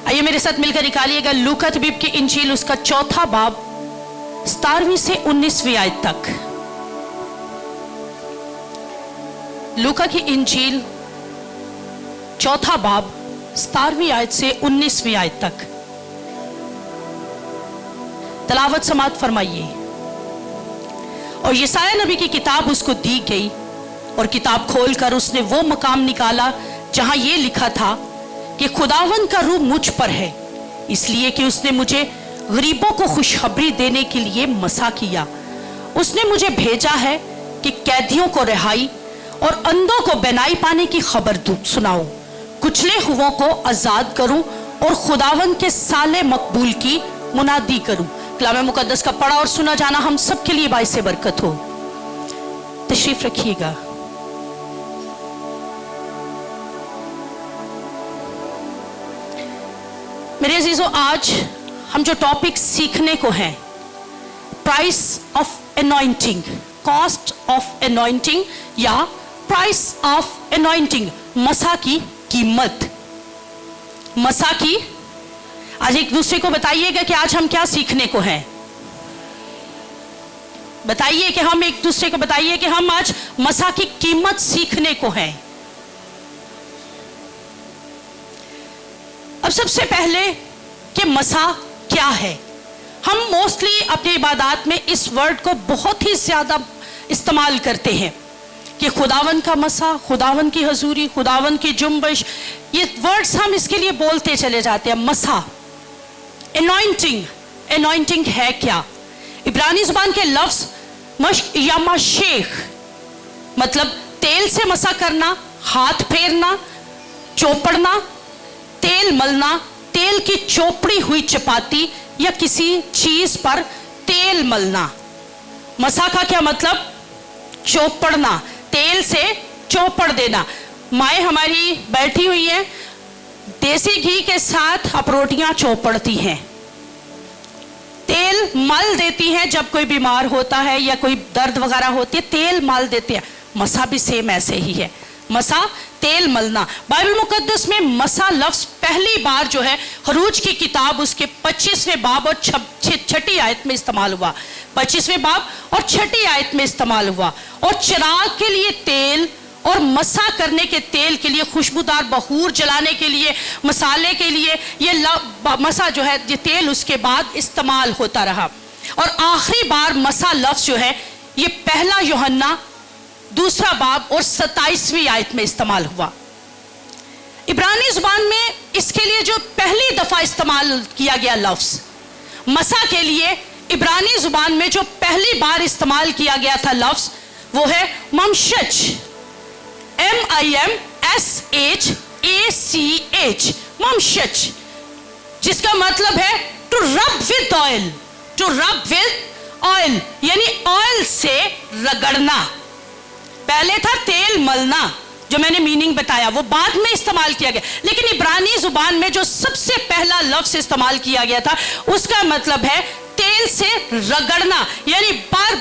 आइए मेरे साथ मिलकर निकालिएगा लूका हबीब की इंजील, उसका 4 बाब 17वीं से 19वीं आयत तक। लूका की इंजील 4 बाब 17वीं आयत से 19वीं आयत तक। तलावत समात फरमाइए। और यशायाह नबी की किताब उसको दी गई और किताब खोलकर उसने वो मकाम निकाला जहां ये लिखा था कि खुदावन का रूह मुझ पर है, इसलिए कि उसने मुझे गरीबों को खुशखबरी देने के लिए मसा किया। उसने मुझे भेजा है कि कैदियों को रिहाई और अंधों को बेनाई पाने की खबर सुनाऊं, कुचले हुओं को आजाद करूं और खुदावन के साले मकबूल की मुनादी करूं। कलाम मुकद्दस का पढ़ा और सुना जाना हम सब के लिए बाइस बरकत हो। तशरीफ रखिएगा। मेरे अजीजों, आज हम जो टॉपिक सीखने को हैं, price of anointing, cost of anointing या प्राइस ऑफ एनॉइंटिंग, मसा की कीमत। मसा की, आज एक दूसरे को बताइएगा कि आज हम क्या सीखने को हैं। बताइए कि हम एक दूसरे को बताइए कि हम आज मसा की कीमत सीखने को हैं। अब सबसे पहले कि मसा क्या है। हम मोस्टली अपनी इबादत में इस वर्ड को बहुत ही ज्यादा इस्तेमाल करते हैं कि खुदावन का मसा, खुदावन की हजूरी, खुदावन की जुम्बश, ये वर्ड्स हम इसके लिए बोलते चले जाते हैं। मसा, एनॉइंटिंग, एनॉइंटिंग है क्या? इब्रानी जुबान के लफ्ज मश्क या मशेख मतलब तेल से मसा करना, हाथ फेरना, चौपड़ना, तेल मलना, तेल की चोपड़ी हुई चपाती या किसी चीज पर तेल मलना। मसा का क्या मतलब? चौपड़ना, तेल से चौपड़ देना। माए हमारी बैठी हुई है, देसी घी के साथ अब रोटियां चौपड़ती हैं, तेल मल देती हैं जब कोई बीमार होता है या कोई दर्द वगैरह होती है, तेल मल देते हैं। मसा भी सेम ऐसे ही है, मसा तेल मलना। बाइबल मुकद्दस में मसा लफ्ज पहली बार जो है खरूज की किताब उसके 25वें बाब और 6ठी आयत में इस्तेमाल हुआ। 25वें बाब और 6ठी आयत में इस्तेमाल हुआ। और चिराग के लिए तेल और मसा करने के तेल के लिए, खुशबूदार बखूर जलाने के लिए, मसाले के लिए, ये मसा जो है ये तेल उसके बाद इस्तेमाल होता रहा। और आखिरी बार मसा लफ्ज जो है ये पहला यूहन्ना 2 बाब और 27वीं आयत में इस्तेमाल हुआ। इब्रानी जुबान में इसके लिए जो पहली दफा इस्तेमाल किया गया लफ्ज मसा के लिए, इब्रानी जुबान में जो पहली बार इस्तेमाल किया गया था लफ्ज वो है ममशच, MIMSHACH, ममशच, जिसका मतलब है to rub with oil, to rub with oil यानी ऑयल से रगड़ना। पहले था तेल मलना, जो मैंने मीनिंग बताया, वो बाद में इस्तेमाल किया गया। लेकिन इब्रानी जुबान में जो सबसे पहला लफ्ज इस्तेमाल किया गया था उसका मतलब है तेल से रगड़ना, यानी बार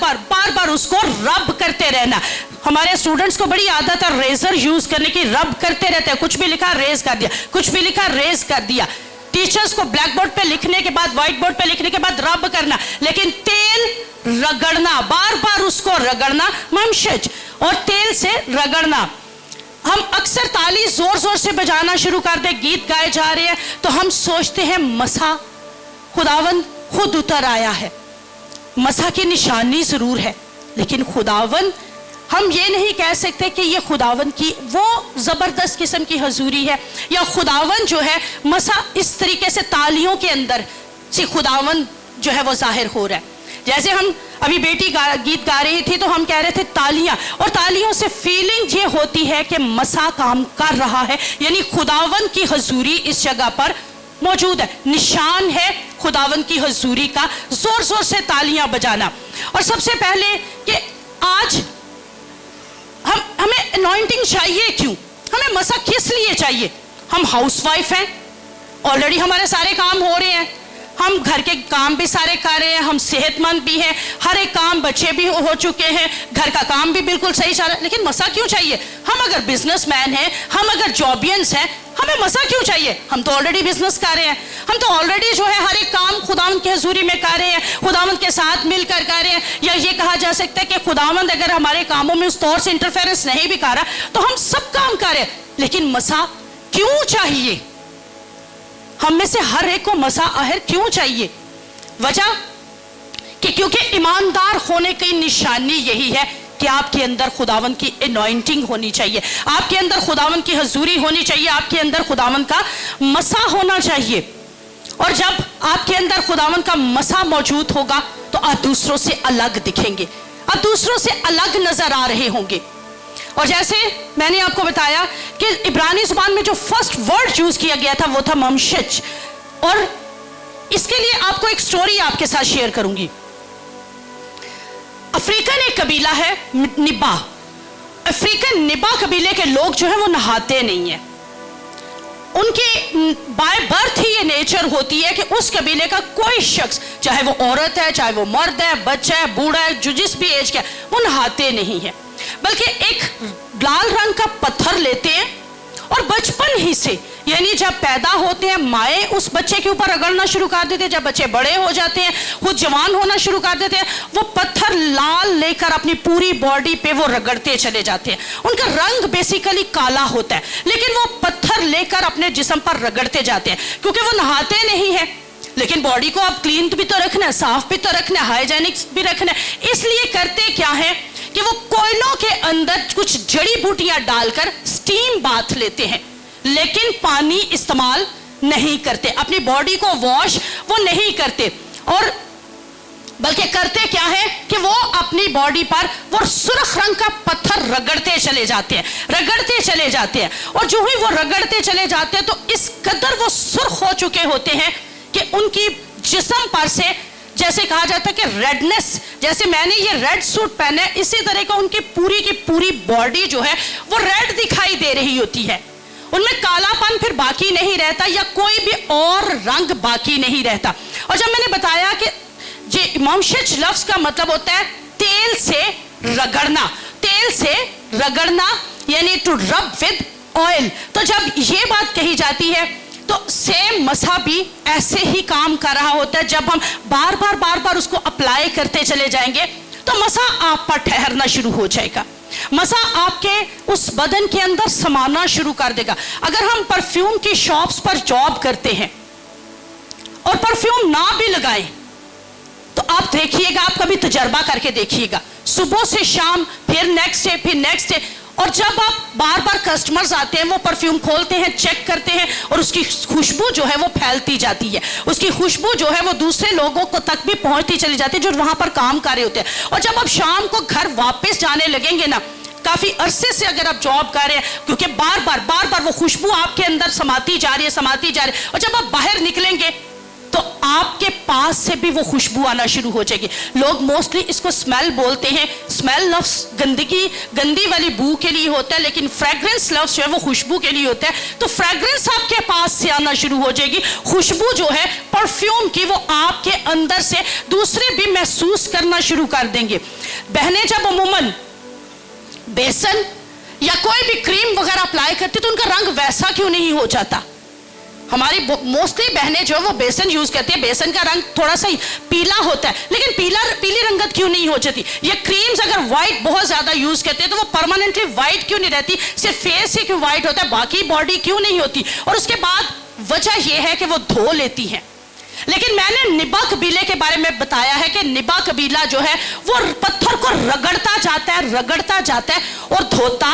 बार उसको रब करते रहना। हमारे स्टूडेंट्स को बड़ी आदत है रेजर यूज करने की, रब करते रहते हैं। कुछ भी लिखा रेज कर दिया, कुछ भी लिखा रेज कर दिया। टीचर्स को ब्लैक बोर्ड पे लिखने के बाद, व्हाइट बोर्ड पे लिखने के बाद रब करना, लेकिन तेल रगड़ना, बार बार उसको रगड़ना, ममशज, और तेल से रगड़ना। हम अक्सर ताली जोर जोर से बजाना शुरू कर दे, गीत गाए जा रहे हैं तो हम सोचते हैं मसा खुदावन खुद उतर आया है। मसा की निशानी जरूर है, लेकिन खुदावन, हम ये नहीं कह सकते कि ये खुदावन की वो जबरदस्त किस्म की हजूरी है या खुदावन जो है मसा इस तरीके से तालियों के अंदर से खुदावन जो है वो जाहिर हो रहा है। जैसे हम अभी बेटी गीत गा रही थी तो हम कह रहे थे तालियां, और तालियों से फीलिंग ये होती है कि मसा काम कर रहा है, यानी खुदावन की हजूरी इस जगह पर मौजूद है। निशान है खुदावन की हजूरी का, जोर जोर से तालियां बजाना। और सबसे पहले कि आज हमें अनॉइंटिंग चाहिए क्यों? हमें मसा किस लिए चाहिए? हम हाउसवाइफ हैं, ऑलरेडी हमारे सारे काम हो रहे हैं, हम घर के काम भी सारे कर रहे हैं, हम सेहतमंद भी हैं, हर एक काम, बच्चे भी हो चुके हैं, घर का काम भी बिल्कुल सही चल रहा है, लेकिन मसा क्यों चाहिए? हम अगर बिजनेसमैन हैं, हम अगर जॉबियंस हैं, हमें मसा क्यों चाहिए? हम तो ऑलरेडी बिजनेस कर रहे हैं, हम तो ऑलरेडी जो है हर एक काम खुदावंद की हजूरी में कर रहे हैं, खुदावंद के साथ मिलकर कर रहे हैं। या ये कहा जा सकता है कि खुदावंद अगर हमारे कामों में उस तौर से इंटरफेरेंस नहीं भी कर रहा तो हम सब काम कर रहे हैं, लेकिन मसा क्यों चाहिए? हम में से हर एक को मसा आखिर क्यों चाहिए? वजह कि क्योंकि ईमानदार होने की निशानी यही है कि आपके अंदर खुदावंद की एनॉइंटिंग होनी चाहिए, आपके अंदर खुदावंद की हजूरी होनी चाहिए, आपके अंदर खुदावंद का मसा होना चाहिए। और जब आपके अंदर खुदावंद का मसा मौजूद होगा तो आप दूसरों से अलग दिखेंगे, आप दूसरों से अलग नजर आ रहे होंगे। और जैसे मैंने आपको बताया कि इब्रानी जुबान में जो फर्स्ट वर्ड यूज किया गया था वो था ममशच। और इसके लिए आपको एक स्टोरी आपके साथ शेयर करूंगी। अफ्रीकन एक कबीला है निबा। अफ्रीकन निबा कबीले के लोग जो है वो नहाते नहीं है। उनके बाय बर्थ ही ये नेचर होती है कि उस कबीले का कोई शख्स, चाहे वो औरत है, चाहे वो मर्द है, बच्चा है, बूढ़ा है, जो जिस भी एज का, वो नहाते नहीं है, बल्कि एक लाल रंग का पत्थर लेते हैं और बचपन ही से, यानी जब पैदा होते हैं माए उस बच्चे के ऊपर रगड़ना शुरू कर देते हैं। जब बच्चे बड़े हो जाते हैं, खुद जवान होना शुरू कर देते हैं, वो पत्थर लाल लेकर अपनी पूरी बॉडी पे वो रगड़ते चले जाते हैं। उनका रंग बेसिकली काला होता है, लेकिन वो पत्थर लेकर अपने जिस्म पर रगड़ते जाते हैं, क्योंकि वो नहाते नहीं है। लेकिन बॉडी को आप क्लीन भी तो रखना है, साफ भी तो रखना है, हाइजेनिक भी रखना है। इसलिए करते क्या है कि वो कोयलों के अंदर कुछ जड़ी बूटियां डालकर स्टीम बाथ लेते हैं, लेकिन पानी इस्तेमाल नहीं करते, अपनी बॉडी को वॉश वो नहीं करते। और बल्कि करते क्या है कि वो अपनी बॉडी पर वो सुर्ख रंग का पत्थर रगड़ते चले जाते हैं, रगड़ते चले जाते हैं। और जो ही वो रगड़ते चले जाते हैं तो इस कदर वो सुर्ख हो चुके होते हैं कि उनकी जिस्म पर से, जैसे कहा जाता है कि रेडनेस, जैसे मैंने ये रेड सूट पहना है, इसी तरह का उनकी पूरी की पूरी बॉडी जो है वो रेड दिखाई दे रही होती है। उनमें कालापन फिर बाकी नहीं रहता या कोई भी और रंग बाकी नहीं रहता। और जब मैंने बताया कि जे ममशच लफ्ज का मतलब होता है तेल से रगड़ना, तेल से रगड़ना यानी टू रब विद ऑयल। तो जब ये बात कही जाती है तो सेम मसा भी ऐसे ही काम कर रहा होता है। जब हम बार बार उसको अप्लाई करते चले जाएंगे तो मसा आप पर ठहरना शुरू हो जाएगा, मसा आपके उस बदन के अंदर समाना शुरू कर देगा। अगर हम परफ्यूम की शॉप्स पर जॉब करते हैं और परफ्यूम ना भी लगाएं तो आप देखिएगा, आप कभी तजर्बा करके देखिएगा, सुबह से शाम, फिर नेक्स्ट डे, फिर नेक्स्ट डे, और जब आप बार बार कस्टमर्स आते हैं, वो परफ्यूम खोलते हैं, चेक करते हैं, और उसकी खुशबू जो है वो फैलती जाती है, उसकी खुशबू जो है वो दूसरे लोगों को तक भी पहुंचती चली जाती है जो वहां पर काम कर रहे होते हैं। और जब आप शाम को घर वापस जाने लगेंगे ना, काफी अरसे से अगर आप जॉब कर रहे हैं, क्योंकि बार बार वो खुशबू आपके अंदर समाती जा रही है, और जब आप बाहर निकलेंगे तो आपके पास से भी वो खुशबू आना शुरू हो जाएगी। लोग मोस्टली इसको स्मेल बोलते हैं। स्मेल लफ्ज गंदी वाली बू के लिए होता है, लेकिन फ्रेग्रेंस लफ्ज जो है वो खुशबू के लिए होता है। तो फ्रेग्रेंस आपके पास से आना शुरू हो जाएगी, खुशबू जो है परफ्यूम की वो आपके अंदर से दूसरे भी महसूस करना शुरू कर देंगे। बहनें जब अमूमन बेसन या कोई भी क्रीम वगैरह अप्लाई करती तो उनका रंग वैसा क्यों नहीं हो जाता? हमारी मोस्टली बहनें जो है वो बेसन यूज करती है, बेसन का रंग थोड़ा सा पीला होता है, लेकिन पीली रंगत क्यों नहीं हो जाती? ये क्रीम्स अगर व्हाइट बहुत ज्यादा यूज करते हैं तो वो परमानेंटली व्हाइट क्यों नहीं रहती? सिर्फ फेस ही क्यों व्हाइट होता है, बाकी बॉडी क्यों नहीं होती? और उसके बाद वजह यह है कि वो धो लेती है। लेकिन मैंने निबा कबीले के बारे में बताया है कि निबा कबीला जो है वो पत्थर को रगड़ता जाता है और धोता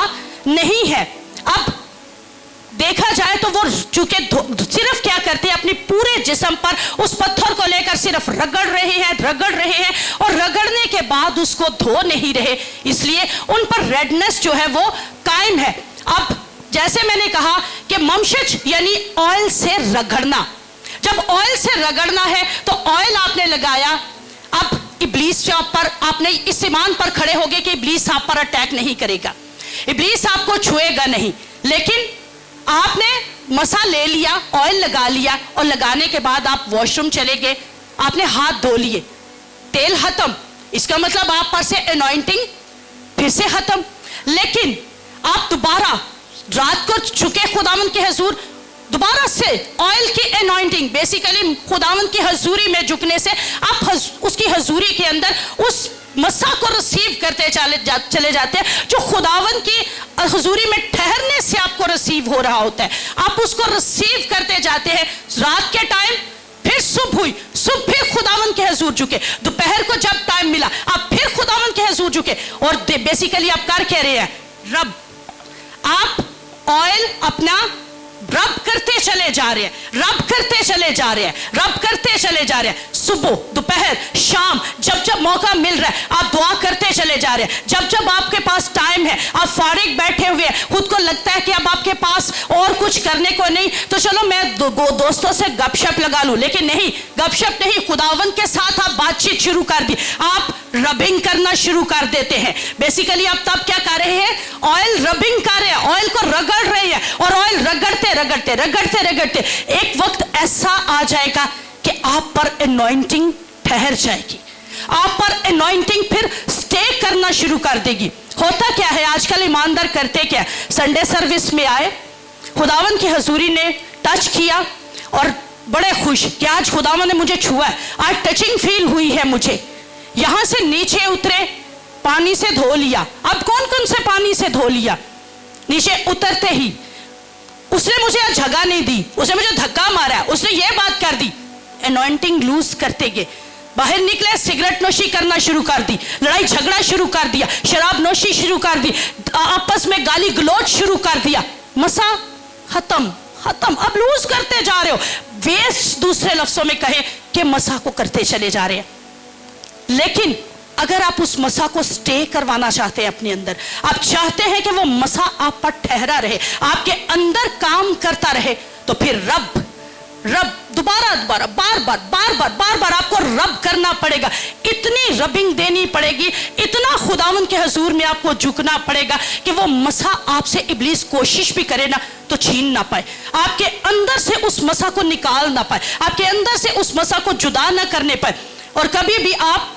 नहीं है। अब देखा जाए तो वो चूंकि सिर्फ क्या करते हैं, अपनी पूरे जिस्म पर उस पत्थर को लेकर सिर्फ रगड़ रहे हैं और रगड़ने के बाद उसको धो नहीं रहे, इसलिए उन पर रेडनेस जो है वो कायम है। अब जैसे मैंने कहा कि ममशच यानी ऑयल से रगड़ना, जब ऑयल से रगड़ना है तो ऑयल आपने लगाया, अब इब्लीस आप पर, आपने इस ईमान पर खड़े हो गए कि इब्लीस आप पर अटैक नहीं करेगा, इब्लीस आपको छुएगा नहीं। लेकिन आपने मसा ले लिया, ऑयल लगा लिया, और लगाने के बाद आप वॉशरूम चले गए, आपने हाथ धो लिए, तेल खत्म, इसका मतलब आप पर से एनॉइंटिंग फिर से खत्म। लेकिन आप दोबारा रात को चुके खुदावंद के हुजूर दोबारा से ऑयल की अनॉइंटिंग, बेसिकली खुदावंद की हजूरी में झुकने से आप उसकी हजूरी के अंदर उस मसा को रिसीव करते चले जाते हैं जो खुदावंद की हजूरी में ठहरने से आपको रिसीव हो रहा होता है। आप उसको रिसीव करते जाते हैं। रात के टाइम फिर सुबह हुई, सुबह फिर खुदावंद के हजूर झुके, दोपहर को जब टाइम मिला आप फिर खुदावंद के हजूर झुके। और बेसिकली आप कर कह रहे हैं रब, आप ऑयल अपना रब करते चले जा रहे हैं, रब करते चले जा रहे हैं, रब करते चले जा रहे हैं। सुबह, दोपहर, शाम, जब जब मौका मिल रहा है आप दुआ करते चले जा रहे हैं। जब जब आपके पास टाइम है, आप फारिग बैठे हुए हैं, खुद को लगता है कि अब आपके पास और कुछ करने को नहीं, तो चलो मैं दोस्तों से गपशप लगा लूं, लेकिन नहीं, गपशप नहीं, खुदावंद के साथ आप बातचीत शुरू कर दी, आप रबिंग करना शुरू कर देते हैं। बेसिकली आप तब क्या कर रहे हैं? ऑयल रबिंग कर रहे हैं, ऑयल को रगड़ रहे हैं, और ऑयल रगड़ते रगड़ते रगड़ते रगड़ते एक वक्त ऐसा आ जाएगा कि आप पर एनॉइंटिंग ठहर जाएगी, आप पर एनॉइंटिंग फिर स्टे करना शुरू कर देगी। होता क्या है आजकल ईमानदार करते क्या, संडे सर्विस में आए, खुदावंद की हजूरी ने टच किया और बड़े खुश कि आज खुदावंद ने मुझे छुआ है, आज टचिंग फील हुई है मुझे। यहां से नीचे उतरे, पानी से धो लिया। अब कौन कौन से पानी से धो लिया? नीचे उतरते ही उसने मुझे जगह नहीं दी, उसने मुझे धक्का मारा, उसने ये बात कर दी, एनॉइंटिंग लूज करते गए। बाहर निकले, सिगरेट नोशी करना शुरू कर दी, लड़ाई झगड़ा शुरू कर दिया, शराब नोशी शुरू कर दी, आपस में गाली गलौज शुरू कर दिया। मसा खत्म खत्म, अब लूज करते जा रहे हो, वेस्ट दूसरे लफ्जों में कहें कि मसा को करते चले जा रहे हैं। लेकिन अगर आप उस मसा को स्टे करवाना चाहते हैं अपने अंदर, आप चाहते हैं कि वो मसा आप पर ठहरा रहे, आपके अंदर काम करता रहे, तो फिर रब दोबारा दोबारा बार बार आपको रब करना पड़ेगा। इतनी रबिंग देनी पड़ेगी, इतना खुदावंद के हजूर में आपको झुकना पड़ेगा कि वो मसा आपसे इब्लीस कोशिश भी करे ना तो छीन ना पाए, आपके अंदर से उस मसा को निकाल ना पाए, आपके अंदर से उस मसा को जुदा ना करने पाए, और कभी भी आप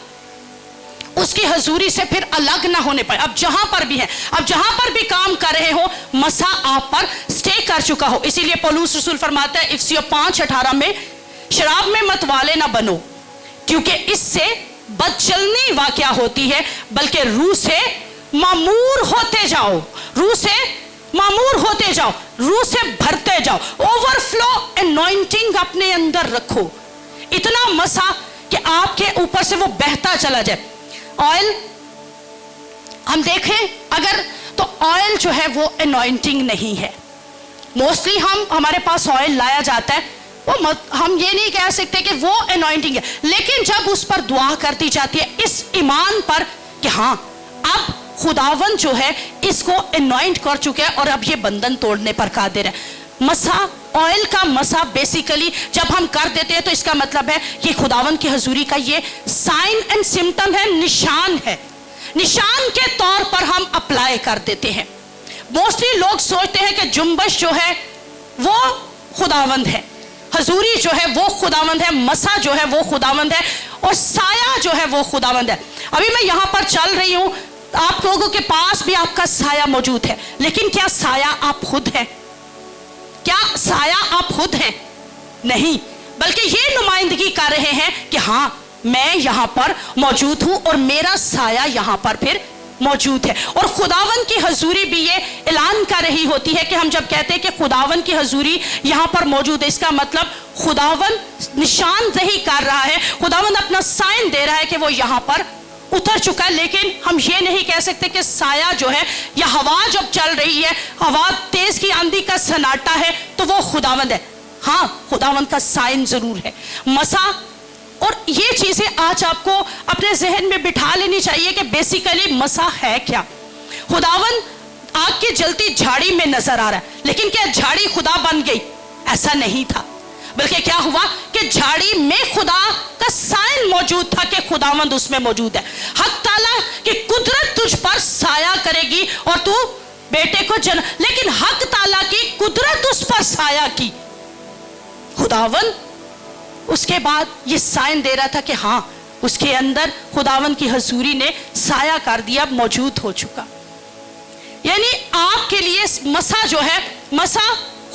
उसकी हजूरी से फिर अलग ना होने पाए। अब जहां पर भी है, अब जहां पर भी काम कर रहे हो, मसा आप पर स्टे कर चुका हो। इसीलिए पौलुस रसूल फरमाता है इफिसियों 5:18 में, शराब में मत वाले ना बनो, क्योंकि इससे बदचलनी वाकया होती है, बल्कि रूह से मामूर होते जाओ, रूह से मामूर होते जाओ, रूह से भरते जाओ। ओवरफ्लो एनॉइंटिंग अपने अंदर रखो, इतना मसा कि आपके ऊपर से वो बहता चला जाए। ऑयल हम देखें अगर, तो ऑयल जो है वो एनॉइंटिंग नहीं है। मोस्टली हमारे पास ऑयल लाया जाता है, वो हम ये नहीं कह सकते कि वो एनॉइंटिंग है, लेकिन जब उस पर दुआ करती जाती है इस ईमान पर कि हाँ अब खुदावंद जो है इसको एनॉइंट कर चुके हैं और अब ये बंधन तोड़ने पर कादिर है। मसा, ऑयल का मसा बेसिकली जब हम कर देते हैं तो इसका मतलब है ये खुदावंद की हजूरी का ये साइन एंड सिम्टम है, निशान है, निशान के तौर पर हम अप्लाई कर देते हैं। मोस्टली लोग सोचते हैं कि जुम्बश जो है वो खुदावंद है, हजूरी जो है वो खुदावंद है, मसा जो है वो खुदावंद है, और साया जो है वो खुदावंद है। अभी मैं यहां पर चल रही हूं, आप लोगों के पास भी आपका साया मौजूद है, लेकिन क्या साया आप खुद हैं? क्या साया आप खुद हैं? नहीं, बल्कि ये नुमाइंदगी कर रहे हैं कि हाँ मैं यहां पर मौजूद हूं और मेरा साया यहां पर फिर मौजूद है। और खुदावंद की हजूरी भी ये ऐलान कर रही होती है कि हम जब कहते हैं कि खुदावंद की हजूरी यहां पर मौजूद है, इसका मतलब खुदावंद निशानदेही कर रहा है, खुदावंद अपना साइन दे रहा है कि वो यहां पर उतर चुका है। लेकिन हम ये नहीं कह सकते कि साया जो है या हवा जब चल रही है, हवा तेज की आंधी का सन्नाटा है, तो वो खुदावंद है। हाँ, खुदावंद का साइन जरूर है, मसा। और ये चीजें आज आपको अपने जहन में बिठा लेनी चाहिए कि बेसिकली मसा है क्या। खुदावंद आग की जलती झाड़ी में नजर आ रहा है, लेकिन क्या झाड़ी खुदा बन गई? ऐसा नहीं था, बल्कि क्या हुआ कि झाड़ी में खुदा का साइन मौजूद था कि खुदावंद उसमें मौजूद है। हक ताला की कुदरत तुझ पर साया करेगी और तू बेटे को जन्म, लेकिन हक ताला की कुदरत उस पर साया की, खुदावंद उसके बाद ये साइन दे रहा था कि हाँ उसके अंदर खुदावंद की हजूरी ने साया कर दिया, मौजूद हो चुका। यानी आपके लिए मसा जो है, मसा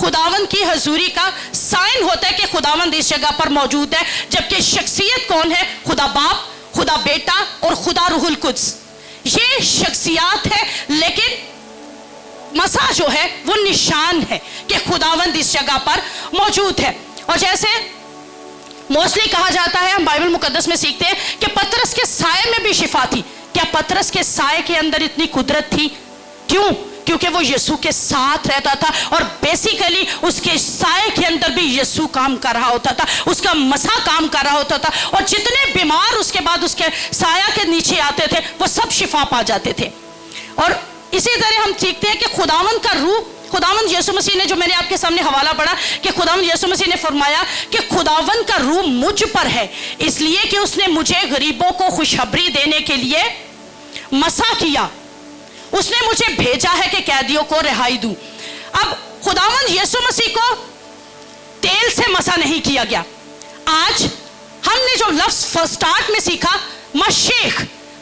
खुदावंद की हजूरी का साइन होता है कि खुदावंद इस जगह पर मौजूद है, जबकि शख्सियत कौन है? खुदा बाप, खुदा बेटा और खुदा रूहुल कुद्स। ये शख्सियात है, लेकिन मसा जो है वो निशान है कि खुदावंद इस जगह पर मौजूद है। और जैसे मोस्टली कहा जाता है, हम बाइबल मुकद्दस में सीखते हैं कि पतरस के साए में भी शिफा थी। क्या पतरस के साए के अंदर इतनी कुदरत थी? क्यों? क्योंकि वो यीशु के साथ रहता था और बेसिकली उसके साए के अंदर भी यीशु काम कर रहा होता था, उसका मसा काम कर रहा होता था, और जितने बीमार उसके बाद उसके साया के नीचे आते थे वो सब शिफा पा जाते थे। और इसी तरह हम सीखते हैं कि खुदावंद का रूह, खुदावंद यीशु मसीह ने, जो मैंने आपके सामने हवाला पढ़ा कि खुदावंद यीशु मसीह ने फरमाया कि खुदावंद का रूह मुझ पर है, इसलिए कि उसने मुझे गरीबों को खुशखबरी देने के लिए मसा किया, उसने मुझे भेजा है कि कैदियों को रिहाई दूं। अब खुदावंद यीशु मसीह को तेल से मसा नहीं किया गया। आज हमने जो लफ्ज स्टार्ट में सीखा मशीख,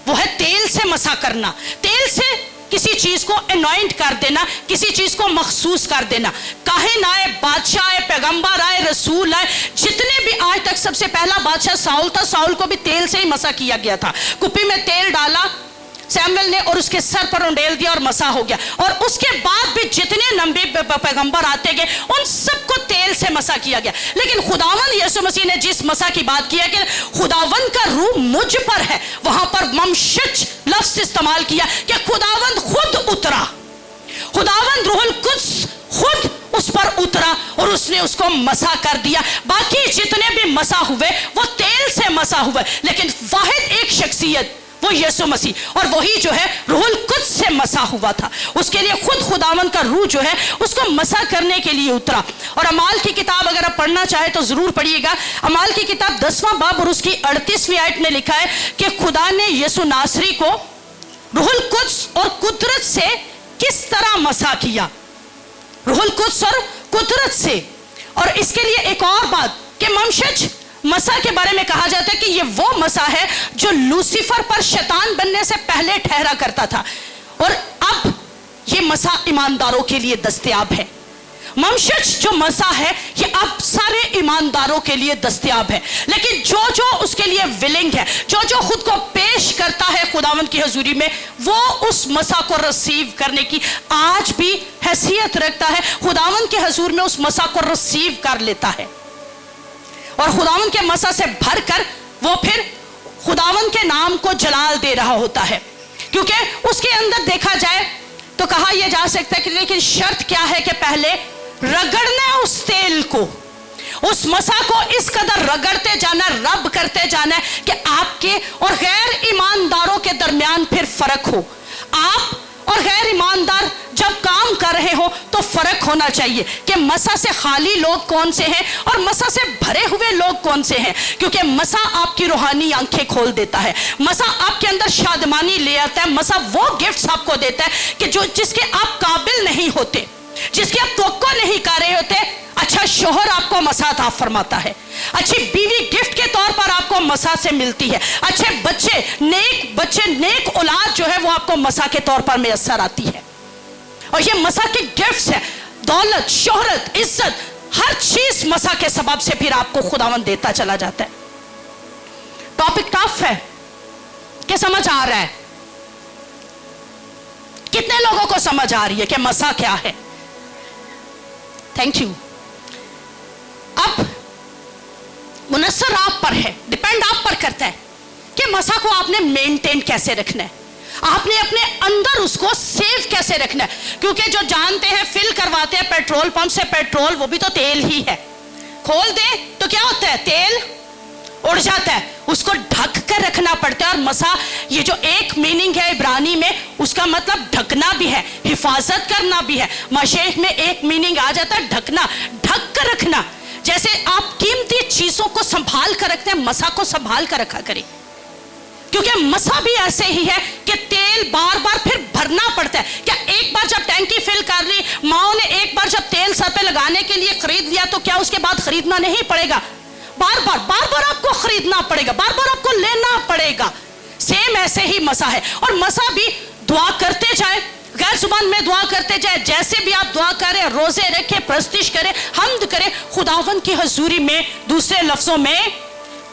वो है तेल से मसा करना, तेल से किसी चीज को अनॉइंट कर देना, किसी चीज को मखसूस कर देना। काहिन आए, बादशाह आए, पैगंबर आए, रसूल आए, जितने भी आज तक, सबसे पहला बादशाह साउल था, साउल को भी तेल से ही मसा किया गया था। कुप्पी में तेल डाला सैमुएल ने और उसके सर पर उंडेल दिया और मसा हो गया। और उसके बाद भी जितने नबी पैगंबर आते गए उन सबको तेल से मसा किया गया। लेकिन खुदावंद यीशु मसीह ने जिस मसा की बात की है कि खुदावंद का रूह मुझ पर है, वहां पर ममशच लफ्ज इस्तेमाल किया कि खुदावंद खुद उतरा, खुदावंद रूहुल कुद्स खुद उस पर उतरा और उसने उसको मसा कर दिया। बाकी जितने भी मसा हुए वो तेल से मसा हुए, लेकिन वाहिद एक शख्सियत वो यीशु मसीह, और वही जो है रूहुल कुद्स से मसा हुआ था। उसके लिए खुद खुदावंद का रूह जो है उसको मसा करने के लिए उतरा। और अमाल की किताब अगर आप पढ़ना चाहे तो जरूर पढ़िएगा। अमाल की किताब 10वां बाब और उसकी 38वीं आयत में लिखा है कि खुदा ने यीशु नासरी को रूहुल कुद्स और कुदरत से किस तरह मसा किया, रूहुल कुद्स और कुदरत से। और इसके लिए एक और बात कि ममशज मसा के बारे में कहा जाता है कि ये वो मसा है जो लूसीफर पर शैतान बनने से पहले ठहरा करता था, और अब ये मसा ईमानदारों के लिए दस्तयाब है। ममशज जो मसा है ये अब सारे ईमानदारों के लिए दस्तयाब है, लेकिन जो जो उसके लिए विलिंग है, जो जो खुद को पेश करता है खुदावंद की हजूरी में, वो उस मसा को रिसीव करने की आज भी हैसियत रखता है। खुदावंद के हजूर में उस मसा को रिसीव कर लेता है और खुदावंद के मसा से भरकर वो फिर खुदावंद के नाम को जलाल दे रहा होता है। क्योंकि उसके अंदर देखा जाए तो कहा यह जा सकता है कि लेकिन शर्त क्या है कि पहले रगड़ना है उस तेल को, उस मसा को इस कदर रगड़ते जाना, रब करते जाना है कि आपके और गैर ईमानदारों के दरमियान फिर फर्क हो। आप और गैर ईमानदार जब काम कर रहे हो तो फर्क होना चाहिए कि मसा से खाली लोग कौन से हैं और मसा से भरे हुए लोग कौन से हैं। क्योंकि मसा आपकी रूहानी आंखें खोल देता है, मसा आपके अंदर शादमानी ले आता है, मसा वो गिफ्ट्स आपको देता है कि जो जिसके आप काबिल नहीं होते, जिसकी आप तवक्को नहीं कर रहे होते। अच्छा शोहर आपको मसा अता फरमाता है, अच्छी बीवी गिफ्ट के तौर पर आपको मसा से मिलती है, अच्छे बच्चे नेक औलाद जो है वो आपको मसा के तौर पर मैसर आती है। और ये मसा के गिफ्ट्स है, दौलत, शोहरत, इज्जत, हर चीज मसा के सबब से फिर आपको खुदावंद देता चला जाता है। टॉपिक टफ है कि समझ आ रहा है? कितने लोगों को समझ आ रही है कि मसा क्या है? Thank you. अब मुनस्सर आप पर है, डिपेंड आप पर करता है कि मसा को आपने मेंटेन कैसे रखना है, आपने अपने अंदर उसको सेव कैसे रखना है। क्योंकि जो जानते हैं फिल करवाते हैं पेट्रोल पंप से पेट्रोल, वो भी तो तेल ही है, खोल दे तो क्या होता है, तेल उड़ जाता है, उसको ढक कर रखना पड़ता है। और मसा ये जो एक मीनिंग है इब्रानी में, उसका मतलब ढकना भी है, हिफाजत करना भी है। मशेख में एक मीनिंग आ जाता है ढकना, ढक कर रखना। जैसे आप कीमती चीजों को संभाल कर रखते हैं, मसा को संभाल कर रखा करें। क्योंकि मसा भी ऐसे ही है कि तेल बार बार फिर भरना पड़ता है। क्या एक बार जब टैंकी फिल कर ली, माओ ने एक बार जब तेल सर पे लगाने के लिए खरीद लिया, तो क्या उसके बाद खरीदना नहीं पड़ेगा? बार बार आपको खरीदना पड़ेगा, बार बार आपको लेना पड़ेगा। सेम ऐसे ही मसा है। और मसा भी दुआ करते जाए, गैर जुबान में दुआ करते जाए, जैसे भी आप दुआ करें, रोजे रखें, प्रस्तिश करें, हम्द करें खुदावन की हजूरी में। दूसरे लफ्जों में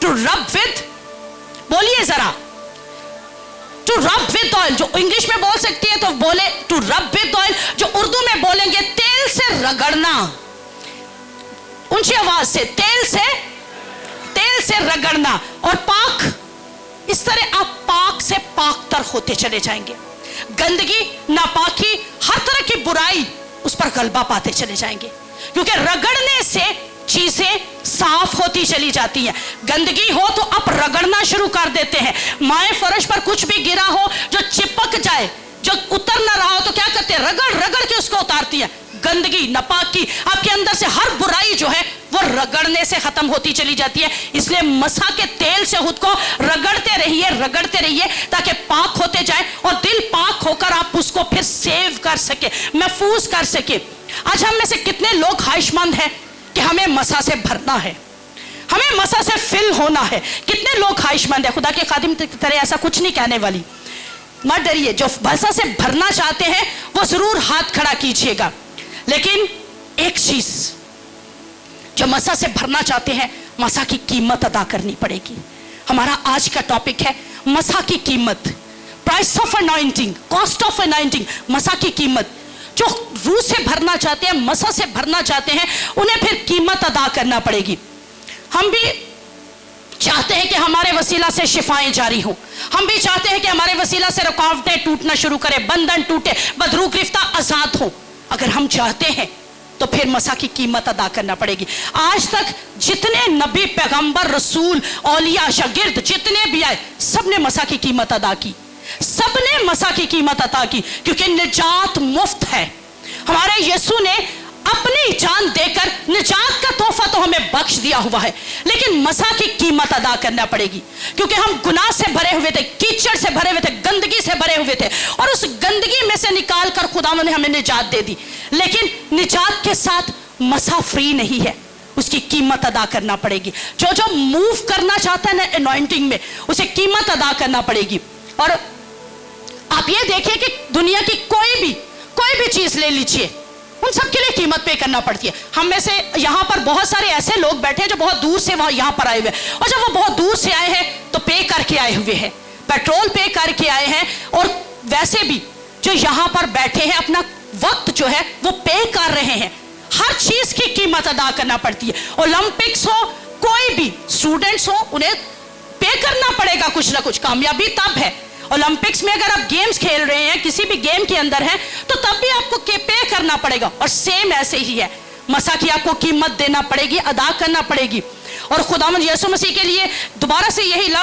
टू रब विद, बोलिए जरा, टू रब विद ऑयल। जो इंग्लिश में बोल सकती है तो बोले टू रब विद ऑयल, जो उर्दू में बोलेंगे तेल से रगड़ना, ऊंची आवाज से, तेल से रगड़ना। और पाक, इस तरह आप पाक से पाक तर होते चले जाएंगे। गंदगी, नापाकी, हर तरह की बुराई उस पर गलबा पाते चले जाएंगे, क्योंकि रगड़ने से चीजें साफ होती चली जाती हैं। गंदगी हो तो आप रगड़ना शुरू कर देते हैं। माए फर्श पर कुछ भी गिरा हो जो चिपक जाए, जो उतर ना रहा हो, तो क्या करते हैं, रगड़ रगड़ के उसको उतारती है। गंदगी, नापाकी, आपके अंदर से हर बुराई जो है वो रगड़ने से खत्म होती चली जाती है। इसलिए मसा के तेल से खुद को रगड़ते रहिए ताकि पाक होते जाए, और दिल पाक होकर आप उसको फिर सेव कर सके, महफूज कर सके। आज हम में से कितने लोग ख्वाहिशमंद हैं कि हमें मसा से भरना है, हमें मसा से फिल होना है। कितने लोग ख्वाहिशमंद है। खुदा के खादिम की तरह ऐसा कुछ नहीं कहने वाली, मत डरिए। जो मसा से भरना चाहते हैं वो जरूर हाथ खड़ा कीजिएगा। लेकिन एक चीज, जो मसा से भरना चाहते हैं, मसा की कीमत अदा करनी पड़ेगी। हमारा आज का टॉपिक है मसा की कीमत, price of anointing, cost of anointing, मसा की कीमत। जो रूह से भरना चाहते हैं, मसा से भरना चाहते हैं, उन्हें फिर कीमत अदा करना पड़ेगी। हम भी चाहते हैं कि हमारे वसीला से शिफाएं जारी हो, हम भी चाहते हैं कि हमारे वसीला से रुकावटें टूटना शुरू करें, बंधन टूटे, बदरू गिरफ्ता आजाद हो। अगर हम चाहते हैं तो फिर मसा की कीमत अदा करना पड़ेगी। आज तक जितने नबी, पैगंबर, रसूल, औलिया, शागिर्द जितने भी आए, सबने मसा की कीमत अदा की, सबने मसा की कीमत अदा की, क्योंकि निजात मुफ्त है। हमारे यीशु ने अपनी जान देकर निजात का तोहफा तो हमें बख्श दिया हुआ है, लेकिन मसा की कीमत अदा करना पड़ेगी, क्योंकि हम गुनाह से भरे हुए थे, कीचड़ से भरे हुए थे, गंदगी से भरे हुए थे, और उस गंदगी में से निकाल कर खुदावंद ने हमें निजात दे दी। लेकिन निजात के साथ मसा फ्री नहीं है, उसकी कीमत अदा करना पड़ेगी। जो जो मूव करना चाहता है ना अनॉइंटिंग में, उसे कीमत अदा करना पड़ेगी। और आप ये देखिए कि दुनिया की कोई भी चीज ले लीजिए, उन सब के लिए कीमत पे करना पड़ती है। हम में से यहाँ पर बहुत सारे ऐसे लोग बैठे हैं जो बहुत दूर से वहां यहाँ पर आए हुए हैं, और जब वो बहुत दूर से आए हैं तो पे करके आए हुए हैं, पेट्रोल पे करके आए हैं। और वैसे भी जो यहाँ पर बैठे हैं, अपना वक्त जो है वो पे कर रहे हैं। हर चीज की कीमत अदा करना पड़ती है। ओलंपिक्स हो, कोई भी स्टूडेंट्स हो, उन्हें पे करना पड़ेगा कुछ ना कुछ। कामयाबी तब है, ओलंपिक्स में अगर आप गेम्स खेल रहे हैं, किसी भी गेम के अंदर हैं, तो तब भी आपको पे करना पड़ेगा। और सेम ऐसे ही है, मसा की आपको कीमत देना पड़ेगी, अदा करना पड़ेगी। और खुदावंद यीशु मसीह के लिए दोबारा से यही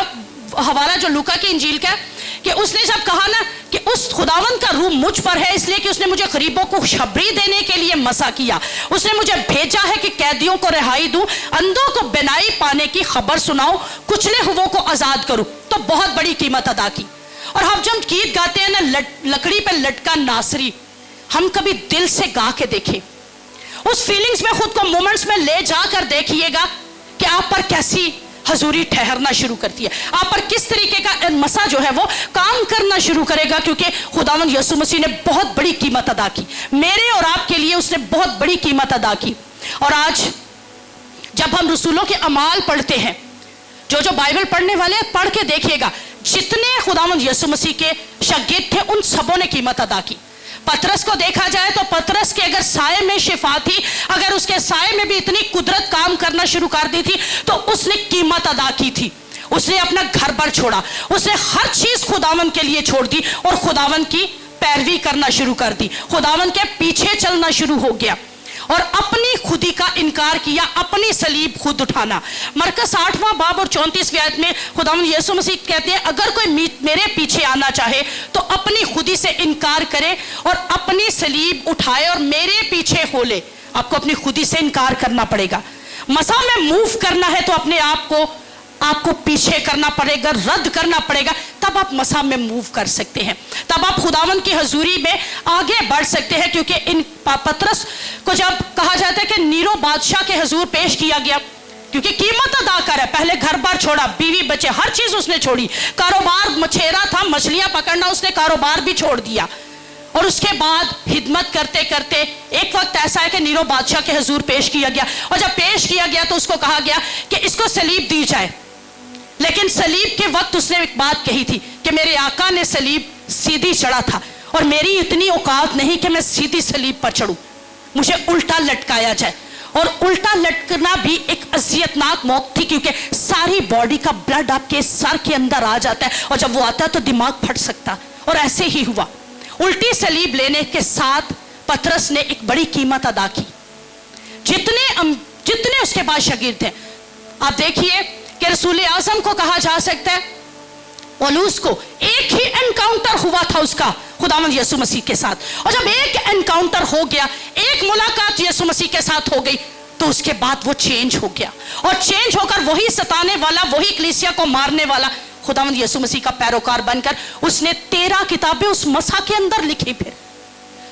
हवाला जो लूका की इंजील का, कि उसने जब कहा ना कि उस खुदावंद का रूह मुझ पर है, इसलिए कि उसने मुझे गरीबों को खुशखबरी देने के लिए मसा किया, उसने मुझे भेजा है कि कैदियों को रिहाई दूं, अंधों को बिनाई पाने की खबर सुनाऊं, कुचले हुओं को आजाद करूं। तो बहुत बड़ी कीमत अदा की। और हम जब गीत गाते हैं ना, लकड़ी पे लटका नासरी, हम कभी दिल से गा के देखें, उस फीलिंग्स में खुद को मोमेंट्स में ले जाकर देखिएगा कि आप पर कैसी हजूरी ठहरना शुरू करती है, आप पर किस तरीके का मसा जो है वो काम करना शुरू करेगा। क्योंकि खुदावंद यीशु मसीह ने बहुत बड़ी कीमत अदा की, मेरे और आपके लिए उसने बहुत बड़ी कीमत अदा की। और आज जब हम रसूलों के अमाल पढ़ते हैं, जो बाइबल पढ़ने वाले हैं, पढ़ के देखिएगा, जितने खुदावंद यीशु मसीह के शागिर्द थे, उन सबों ने कीमत अदा की। पतरस को देखा जाए तो पतरस के अगर साये में शिफा थी, अगर उसके साये में भी इतनी कुदरत काम करना शुरू कर दी थी, तो उसने कीमत अदा की थी। उसने अपना घर बार छोड़ा, उसने हर चीज खुदावंद के लिए छोड़ दी और खुदावंद की पैरवी करना शुरू कर दी, खुदावंद के पीछे चलना शुरू हो गया और अपनी खुदी का इनकार किया, अपनी सलीब खुद उठाना। मरकस 8वां बाब और 34वें आयत में खुदावंद यीशु मसीह कहते हैं, अगर कोई मेरे पीछे आना चाहे तो अपनी खुदी से इनकार करे और अपनी सलीब उठाए और मेरे पीछे हो ले। आपको अपनी खुदी से इनकार करना पड़ेगा। मसा में मूव करना है तो अपने आप को आपको पीछे करना पड़ेगा, रद्द करना पड़ेगा, तब आप मसा में मूव कर सकते हैं, तब आप खुदावंद की हजूरी में आगे बढ़ सकते हैं। क्योंकि इन पतरस को जब कहा जाता है कि नीरो बादशाह के हजूर पेश किया गया, क्योंकि कीमत अदा कर है, पहले घर बार छोड़ा, बीवी बच्चे, हर चीज उसने छोड़ी, कारोबार मछेरा था, मछलियां पकड़ना, उसने कारोबार भी छोड़ दिया, اور اس کے بعد خدمت کرتے کرتے ایک وقت ایسا ہے کہ نیرو بادشاہ کے حضور پیش کیا گیا, اور جب پیش کیا گیا تو اس کو کہا گیا کہ اس کو صلیب دی جائے. لیکن صلیب کے وقت اس نے ایک بات کہی تھی کہ میرے آقا نے صلیب سیدھی چڑھا تھا, اور میری اتنی اوقات نہیں کہ میں سیدھی صلیب پر چڑھوں, مجھے الٹا لٹکایا جائے. اور الٹا لٹکنا بھی ایک اذیتناک موت تھی, کیونکہ ساری باڈی کا بلڈ آپ کے سر کے اندر آ جاتا ہے, اور جب وہ آتا ہے تو دماغ پھٹ سکتا. اور ایسے ہی ہوا. الٹی صلیب لینے کے ساتھ پترس نے ایک بڑی قیمت ادا کی. جتنے اس کے بعد شاگرد تھے, آپ دیکھیے کہ رسول اعظم کو کہا جا سکتا ہے, پولس کو ایک ہی انکاؤنٹر ہوا تھا اس کا خداوند یسوع مسیح کے ساتھ, اور جب ایک انکاؤنٹر ہو گیا, ایک ملاقات یسوع مسیح کے ساتھ ہو گئی, تو اس کے بعد وہ چینج ہو گیا, اور چینج ہو کر وہی ستانے والا, وہی کلیسیا کو مارنے والا خداوند یسوع مسیح کا پیروکار بن کر اس نے 13 کتابیں اس مسح کے اندر لکھی. پھر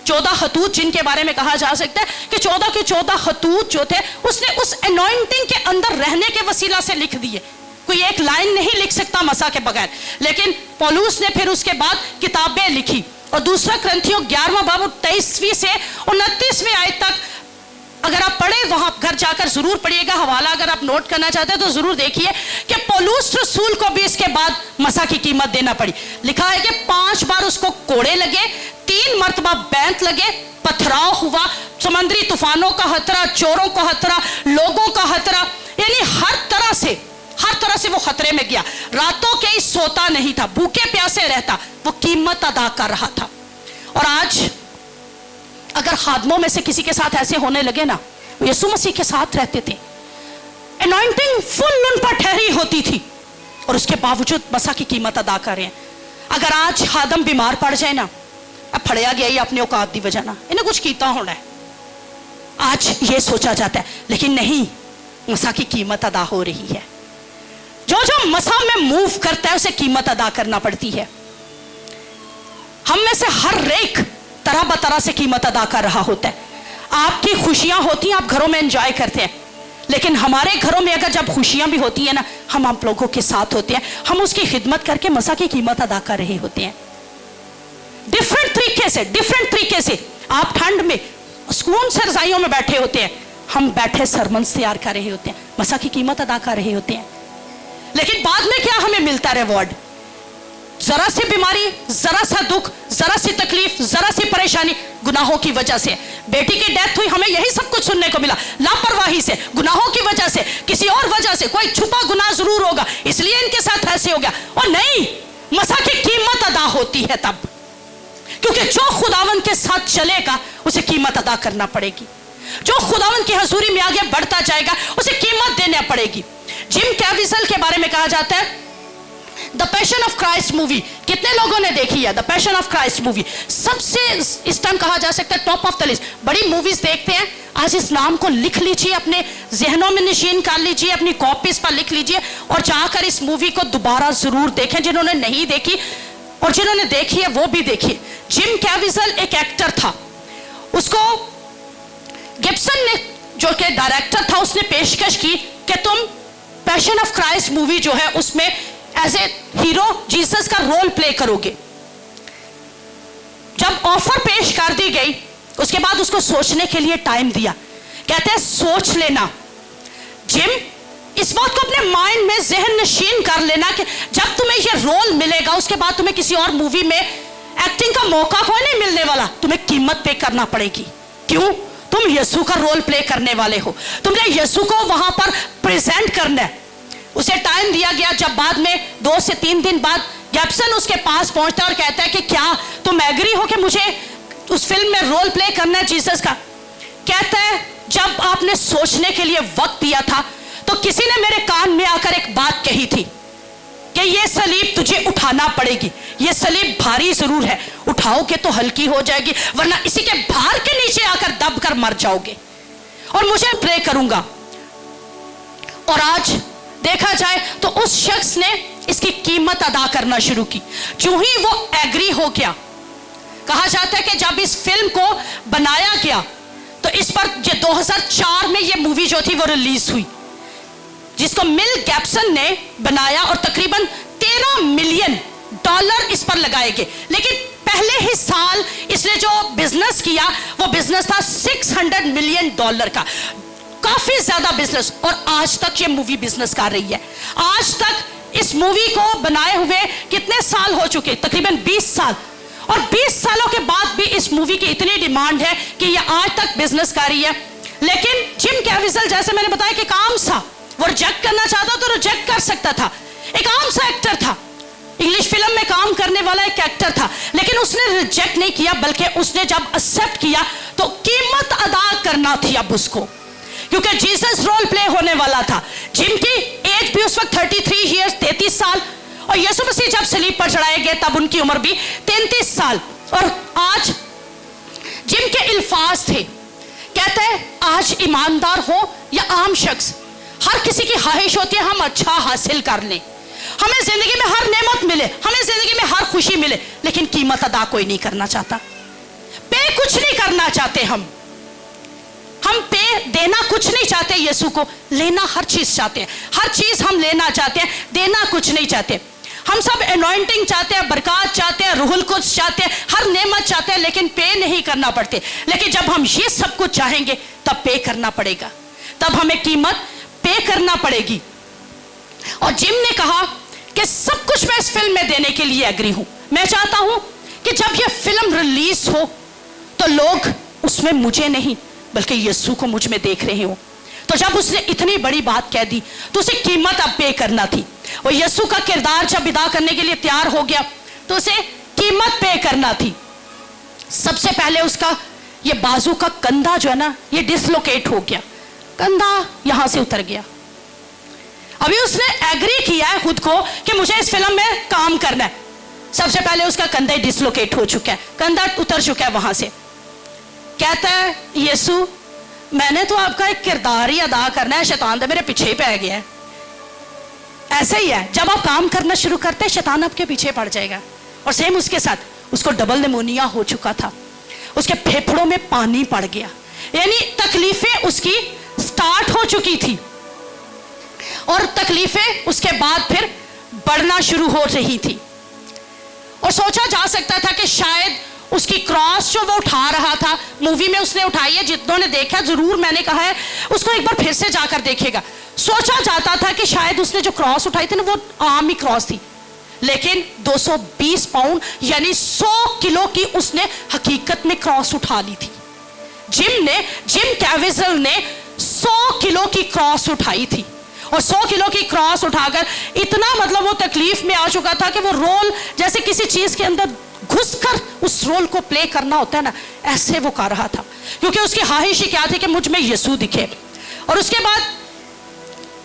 14 خطوط جن کے بارے میں کہا جا سکتا ہے کہ 14 کے 14 خطوط جو تھے اس نے اس انوائنٹنگ کے اندر رہنے کے وسیلہ سے لکھ دیے. کوئی ایک لائن نہیں لکھ سکتا مسح کے بغیر. لیکن پولس نے پھر اس کے بعد کتابیں لکھی, اور دوسرا کرنتھیوں 11واں باب 23ویں سے 29ویں آیت تک اگر آپ پڑھیں, وہاں گھر جا کر ضرور پڑھیے گا. حوالہ اگر آپ نوٹ کرنا چاہتے ہیں تو ضرور دیکھیے کہ پولس رسول کو بھی اس کے بعد مسح کی قیمت دینا پڑی. لکھا ہے کہ 5 بار اس کو کوڑے لگے, 3 مرتبہ بینت لگے, پتھراؤ ہوا, سمندری طوفانوں کا خطرہ, چوروں کا خطرہ, لوگوں کا خطرہ, یعنی ہر طرح سے وہ خطرے میں گیا. راتوں کے ہی سوتا نہیں تھا, بھوکے پیاسے رہتا, وہ قیمت ادا کر رہا تھا. اور آج اگر خادموں میں سے کسی کے ساتھ ایسے ہونے لگے نا, وہ یسوع مسیح کے ساتھ رہتے تھے, انوائنٹنگ فل ان پر ٹھہری ہوتی تھی, اور اس کے باوجود مسح کی قیمت ادا کر رہے ہیں. اگر آج خادم بیمار پڑ جائے نا, اب پھڑیا گیا ہی اپنے اوقات دی وجہ نا, انہیں کچھ کیتا ہونا ہے, آج یہ سوچا جاتا ہے. لیکن نہیں, مسح کی قیمت ادا ہو رہی ہے. جو مسح میں موو کرتا ہے اسے قیمت ادا کرنا پڑتی ہے. ہم میں سے ہر ایک طرح بطرح سے قیمت ادا کر رہا ہوتا ہے. آپ کی خوشیاں ہوتی ہیں, آپ گھروں میں انجوائے کرتے ہیں, لیکن ہمارے گھروں میں اگر جب خوشیاں بھی ہوتی ہیں نا, ہم آپ لوگوں کے ساتھ ہوتے ہیں, ہم اس کی خدمت کر کے مسح کی قیمت ادا کر رہے ہوتے ہیں. ڈفرنٹ طریقے سے آپ ٹھنڈ میں سکون سے رضائیوں میں بیٹھے ہوتے ہیں, ہم بیٹھے سرمنز تیار کر رہے ہوتے ہیں, مسح کی قیمت ادا کر رہے ہوتے ہیں. لیکن بعد میں کیا ہمیں ملتا ہے ریوارڈ؟ ذرا سی بیماری, ذرا سا دکھ, ذرا سی تکلیف, ذرا سی پریشانی گناہوں کی وجہ سے. بیٹی کی ڈیتھ ہوئی, ہمیں یہی سب کچھ سننے کو ملا, لاپرواہی سے, گناہوں کی وجہ سے, کسی اور وجہ سے, کوئی چھپا گناہ ضرور ہوگا اس لیے ان کے ساتھ ایسے ہو گیا. اور نہیں, مسح کی قیمت ادا ہوتی ہے تب, کیونکہ جو خداوند کے ساتھ چلے گا اسے قیمت ادا کرنا پڑے گی. جو خداوند کی حضوری میں آگے بڑھتا جائے گا اسے قیمت دینا پڑے گی. جم کیویزل کے بارے میں کہا جاتا ہے دا پیشن آف کرائسٹ مووی, کتنے لوگوں نے دیکھی ہے دا پیشن آف کرائسٹ مووی؟ سب سے اس ٹائم کہا جا سکتا ہے ٹاپ آف دا لسٹ. بڑی موویز دیکھتے ہیں, آج اس نام کو لکھ لیجیے, اپنے ذہنوں میں نشین کر لیجیے, اپنی کاپیز پر لکھ لیجیے, اور جا کر اس مووی کو دوبارہ ضرور دیکھیں. جنہوں نے نہیں دیکھی اور جنہوں نے دیکھی ہے وہ بھی دیکھیے. جم کیویزل ایک ایکٹر تھا, اس کو گبسن نے جو کہ ڈائریکٹر تھا اس نے پیشکش کی کہ تم پیشن آف کرائسٹ مووی جو ہے اس میں ایز اے ہیرو جیسس کا رول پلے کرو گے. جب آفر پیش کر دی گئی اس کے بعد اس کو سوچنے کے لیے ٹائم دیا. کہتے ہیں سوچ لینا جم, اس بات کو اپنے مائنڈ میں ذہن نشین کر لینا کہ جب تمہیں یہ رول ملے گا اس کے بعد تمہیں کسی اور مووی میں ایکٹنگ کا موقع کوئی نہیں ملنے والا, تمہیں قیمت پے کرنا پڑے گی. کیوں؟ تم یسوع کا رول پلے کرنے والے ہو, تم نے یسوع کو وہاں پر پریزنٹ کرنا ہے. اسے ٹائم دیا گیا. جب بعد میں 2 سے 3 دن بعد گیبسن اس کے پاس پہنچتا ہے اور کہتا ہے کہ کیا تم ایگری ہو کہ مجھے اس فلم میں رول پلے کرنا ہے جیسس کا؟ کہتا ہے جب آپ نے سوچنے کے لیے وقت دیا تھا تو کسی نے میرے کان میں آ کر ایک بات کہی تھی کہ یہ صلیب تجھے اٹھانا پڑے گی, یہ صلیب بھاری ضرور ہے, اٹھاؤ گے تو ہلکی ہو جائے گی, ورنہ اسی کے بھار کے نیچے آ کر دب کر مر جاؤ گے, اور مجھے پرے کروں گا. اور آج دیکھا جائے تو اس شخص نے اس کی قیمت ادا کرنا شروع کی. جو ہی وہ ایگری ہو گیا, کہا جاتا ہے کہ جب اس فلم کو بنایا گیا تو اس پر 2004 میں یہ مووی جو تھی وہ ریلیز ہوئی, جس کو مل گیبسن نے بنایا, اور تقریباً $13 ملین اس پر لگائے گئے. لیکن पहले ही साल इसने जो बिजनेस किया वो बिजनेस था $600 मिलियन का, काफी ज्यादा बिजनेस। और आज तक ये मूवी बिजनेस कर रही है। आज तक इस मूवी को बनाए हुए कितने साल हो चुके? तकरीबन 20 साल। और 20 सालों के बाद भी इस मूवी की इतनी डिमांड है कि ये आज तक बिजनेस कर रही है। लेकिन जिम कैविजल, जैसे मैंने बताया कि एक आम सा, वो रिजेक्ट करना चाहता तो रिजेक्ट कर सकता था, एक आम सा एक्टर था, इंग्लिश फिल्म में काम करने वाला एक एक्टर था, लेकिन उसने रिजेक्ट नहीं किया, बल्कि उसने जब एक्सेप्ट किया तो कीमत अदा करना थी अब उसको, क्योंकि जीसस रोल प्ले होने वाला था। जिम की एज भी उस वक्त 33 ईयर्स, 33 साल, और यीशु मसीह जब सलीब पर चढ़ाए गए तब उनकी उम्र भी 33 साल। और आज जिम के इल्फाज थे, कहते हैं आज ईमानदार हो या आम शख्स, हर किसी की ख्वाहिश होती है हम अच्छा हासिल कर लें, हमें जिंदगी में हर नेमत मिले, हमें जिंदगी में हर खुशी मिले, लेकिन कीमत अदा कोई नहीं करना चाहता, पे कुछ नहीं करना चाहते। हम पे देना कुछ नहीं चाहते यीशु को, लेना हर चीज चाहते हैं, हर चीज हम लेना चाहते हैं, देना कुछ नहीं चाहते। हम सब एनॉइंटिंग चाहते हैं, बरकत चाहते हैं, रूहुल कुद्स चाहते हैं, हर नेमत चाहते हैं, लेकिन पे नहीं करना पड़ते। लेकिन जब हम ये सब कुछ चाहेंगे तब पे करना पड़ेगा, तब हमें कीमत पे करना पड़ेगी। और जिम ने कहा कि सब कुछ मैं इस फिल्म में देने के लिए एग्री हूं। मैं चाहता हूं कि जब यह फिल्म रिलीज हो तो लोग उसमें मुझे नहीं बल्कि यीशु को मुझ में देख रहे हो। तो जब उसने इतनी बड़ी बात कह दी तो उसे कीमत अब पे करना थी। वो यीशु का किरदार जब अदा करने के लिए तैयार हो गया तो उसे कीमत पे करना थी। सबसे पहले उसका ये बाजू का कंधा जो है ना, ये डिसलोकेट हो गया, कंधा यहां से उतर गया। अभी उसने एग्री किया है खुद को कि मुझे इस फिल्म में काम करना है। सबसे पहले उसका कंधा डिसलोकेट हो चुका है, कंधा उतर चुका है वहां से। कहता है यीशु, मैंने तो आपका एक किरदार ही अदा करना है, शैतान तो मेरे पीछे ही पड़ गया है। ऐसे ही है, जब आप काम करना शुरू करते हैं शैतान आपके पीछे पड़ जाएगा। और सेम उसके साथ उसको डबल निमोनिया हो चुका था, उसके फेफड़ों में पानी पड़ गया, यानी तकलीफें उसकी स्टार्ट हो चुकी थी और तकलीफें उसके बाद फिर बढ़ना शुरू हो रही थी। और सोचा जा सकता था कि शायद उसकी क्रॉस जो वो उठा रहा था, मूवी में उसने उठाई है, जितनों ने देखा जरूर, मैंने कहा है उसको एक बार फिर से जाकर देखेगा। सोचा जाता था कि शायद उसने जो क्रॉस उठाई थी ना वो आम ही क्रॉस थी, लेकिन 220 पाउंड यानी 100 किलो की उसने हकीकत में क्रॉस उठा ली थी। जिम कैविजल ने 100 किलो की क्रॉस उठाई थी। और 100 किलो की क्रॉस उठाकर इतना मतलब वो तकलीफ में आ चुका था कि वो रोल जैसे किसी चीज के अंदर घुसकर उस रोल को प्ले करना होता है ना, ऐसे वो कर रहा था, क्योंकि उसकी ख्वाहिश ही क्या थी कि मुझ में यीशु दिखे। और उसके बाद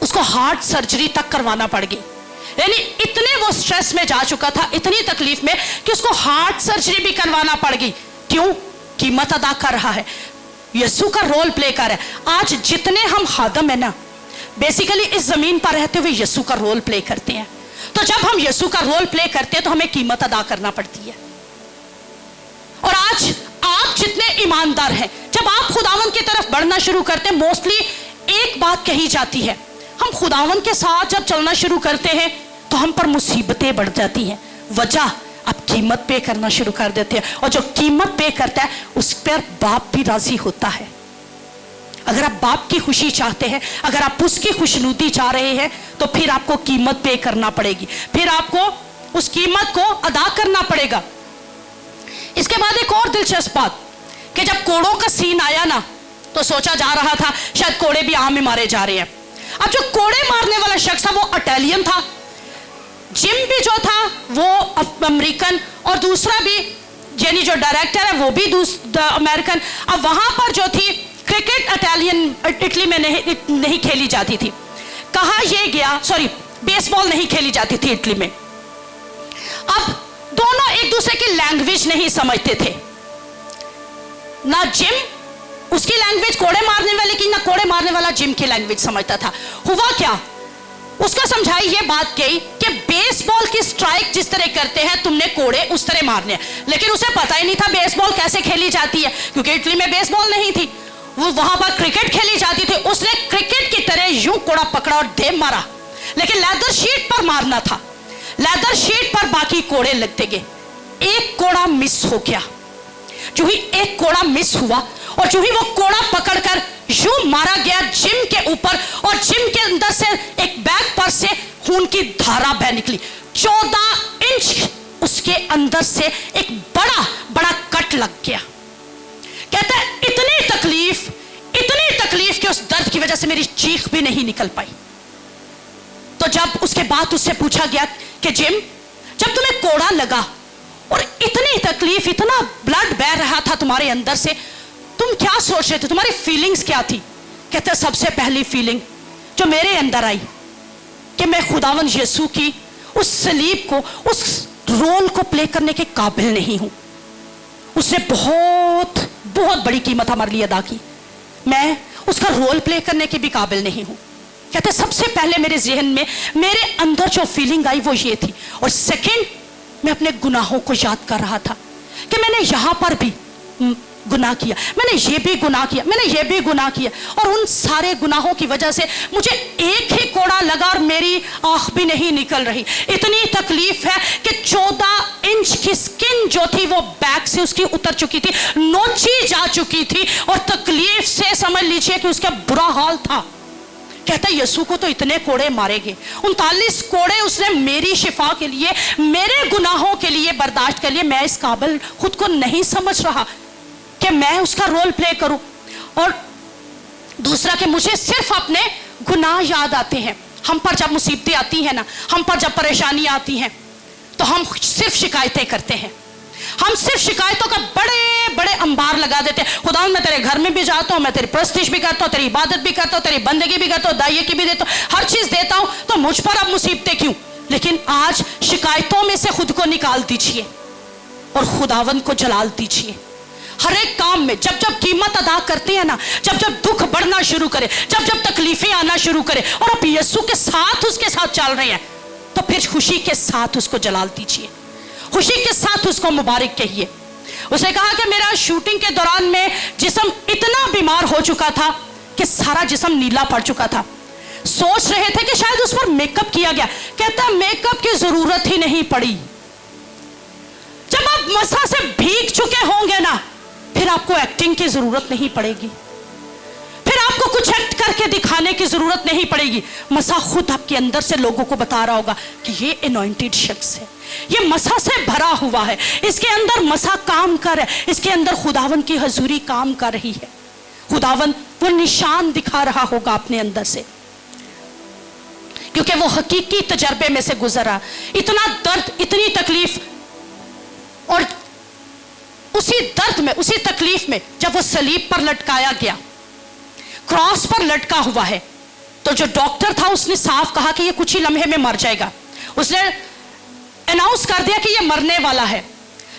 उसको हार्ट सर्जरी तक करवाना पड़ गई, यानी इतने वो स्ट्रेस में जा चुका था, इतनी तकलीफ में कि उसको हार्ट सर्जरी भी करवाना पड़ गई। क्यों? कीमत अदा कर रहा है, यीशु का रोल प्ले कर रहा है। आज जितने हम खादम है ना, बेसिकली इस जमीन पर रहते हुए यीशु का रोल प्ले करते हैं। तो जब हम यीशु का रोल प्ले करते हैं तो हमें कीमत अदा करना पड़ती है। और आज आप जितने ईमानदार हैं, जब आप खुदावंद की तरफ बढ़ना शुरू करते हैं, मोस्टली एक बात कही जाती है, हम खुदावंद के साथ जब चलना शुरू करते हैं तो हम पर मुसीबतें बढ़ जाती हैं। वजह, आप कीमत पे करना शुरू कर देते हैं, और जो कीमत पे करता है उस पर बाप भी राजी होता है। अगर आप बाप की खुशी चाहते हैं, अगर आप उसकी खुशनुदी चाह रहे हैं, तो फिर आपको कीमत पे करना पड़ेगी, फिर आपको उस कीमत को अदा करना पड़ेगा। इसके बाद एक और दिलचस्प बात कि जब कोड़ों का सीन आया ना, तो सोचा जा रहा था शायद कोड़े भी आम में मारे जा रहे हैं। अब जो कोड़े मारने वाला शख्स था वो इटालियन था, जिम भी जो था वो अमेरिकन, और दूसरा भी यानी जो डायरेक्टर है वो भी अमेरिकन। अब वहां पर जो थी क्रिकेट इटली में नहीं खेली जाती थी, कहा यह गया, सॉरी बेसबॉल नहीं खेली जाती थी इटली में। अब दोनों एक दूसरे की लैंग्वेज नहीं समझते थे, ना जिम उसकी लैंग्वेज कोड़े मारने वाले की, ना कोड़े मारने वाला जिम की लैंग्वेज समझता था। हुआ क्या, उसको समझाई ये बात कही कि बेसबॉल की स्ट्राइक जिस तरह करते हैं तुमने कोड़े उस तरह मारने हैं, लेकिन उसे पता ही नहीं था बेसबॉल कैसे खेली जाती है, क्योंकि इटली में बेसबॉल नहीं थी, वो वहां पर क्रिकेट खेली जाती थी। उसने क्रिकेट की तरह यूं कोड़ा पकड़ा और दे मारा, लेकिन लेदर शीट पर मारना था, लेदर शीट पर बाकी कोड़े लगते गए। एक कोड़ा मिस हो गया, जो ही एक कोड़ा मिस हुआ और जो ही वो कोड़ा पकड़कर यूं मारा गया जिम के ऊपर, और जिम के अंदर से एक बैग पर से खून की धारा बह निकली। 14 इंच उसके अंदर से एक बड़ा बड़ा कट लग गया। कहता है इतनी तकलीफ कि उस दर्द की वजह से मेरी चीख भी नहीं निकल पाई। तो जब उसके बाद उससे पूछा गया कि जिम, जब तुम्हें कोड़ा लगा और इतनी तकलीफ, इतना ब्लड बह रहा था तुम्हारे अंदर से, तुम क्या सोच रहे थे, तुम्हारी फीलिंग्स क्या थी? कहते सबसे पहली फीलिंग जो मेरे अंदर आई कि मैं खुदावन यीशु की उस सलीब को, उस रोल को प्ले करने के काबिल नहीं हूं। उसने बहुत बहुत बड़ी कीमत हमारे लिए अदा की, मैं उसका रोल प्ले करने के भी काबिल नहीं हूं। कहते सबसे पहले मेरे जहन में, मेरे अंदर जो फीलिंग आई वो ये थी। और सेकंड, मैं अपने गुनाहों को याद कर रहा था कि मैंने यहां पर भी गुनाह किया, मैंने ये भी गुनाह किया, मैंने ये भी गुनाह किया, और उन सारे गुनाहों की वजह से मुझे एक ही कोड़ा लगा और मेरी आंख भी नहीं निकल रही। इतनी तकलीफ है कि 14 इंच की स्किन जो थी वो बैक से उसकी उतर चुकी थी, नोची जा चुकी थी, और तकलीफ से समझ लीजिए कि उसका बुरा हाल था। कहता है यीशु को तो इतने कोड़े मारे गए, 39 कोड़े उसने मेरी शिफा के लिए, मेरे गुनाहों के लिए बर्दाश्त कर लिए। मैं इस काबिल खुद को नहीं समझ रहा कि मैं उसका रोल प्ले करूं। और दूसरा कि मुझे सिर्फ अपने गुनाह याद आते हैं। हम पर जब मुसीबतें आती हैं ना, हम पर जब परेशानियां आती हैं, तो हम सिर्फ शिकायतें करते हैं, हम सिर्फ शिकायतों का बड़े बड़े अंबार लगा देते हैं। खुदा मैं तेरे घर में भी जाता हूं, मैं तेरी प्रस्तिश भी करता हूं, तेरी इबादत भी करता हूं, तेरी बंदगी भी करता हूं, दाइये की भी देता हूं, हर चीज देता हूं, तो मुझ पर अब मुसीबतें क्यों? लेकिन आज शिकायतों में से खुद को निकाल दीजिए और खुदावन को जलाल दीजिए। हर एक काम में जब जब कीमत अदा करते हैं ना, जब जब दुख बढ़ना शुरू करे, जब जब तकलीफें आना शुरू करे, और आप यीशु के साथ उसके साथ चल रहे हैं, तो फिर खुशी के साथ उसको जलाल दीजिए, खुशी के साथ उसको मुबारक कहिए। उसने कहा कि मेरा शूटिंग के दौरान में जिस्म इतना बीमार हो चुका था कि सारा जिस्म नीला पड़ चुका था। सोच रहे थे कि शायद उस पर मेकअप किया गया। कहता मेकअप की जरूरत ही नहीं पड़ी। जब आप मसा से भीग चुके होंगे ना, फिर आपको एक्टिंग की जरूरत नहीं पड़ेगी, फिर आपको कुछ एक्ट करके दिखाने की जरूरत नहीं पड़ेगी। मसा खुद आपके अंदर से लोगों को बता रहा होगा कि ये एनॉइंटेड शख्स है, ये मसा से भरा हुआ है, इसके अंदर मसा काम कर है, इसके अंदर खुदावन की हजूरी काम कर रही है। खुदावन वो निशान दिखा रहा होगा अपने अंदर से, क्योंकि वो हकीकी तजर्बे में से गुजरा। इतना दर्द, इतनी तकलीफ, और उसी दर्द में, उसी तकलीफ में जब वो सलीब पर लटकाया गया, क्रॉस पर लटका हुआ है, तो जो डॉक्टर था उसने साफ कहा कि ये कुछ ही लम्हे में मर जाएगा। उसने अनाउंस कर दिया कि ये मरने वाला है।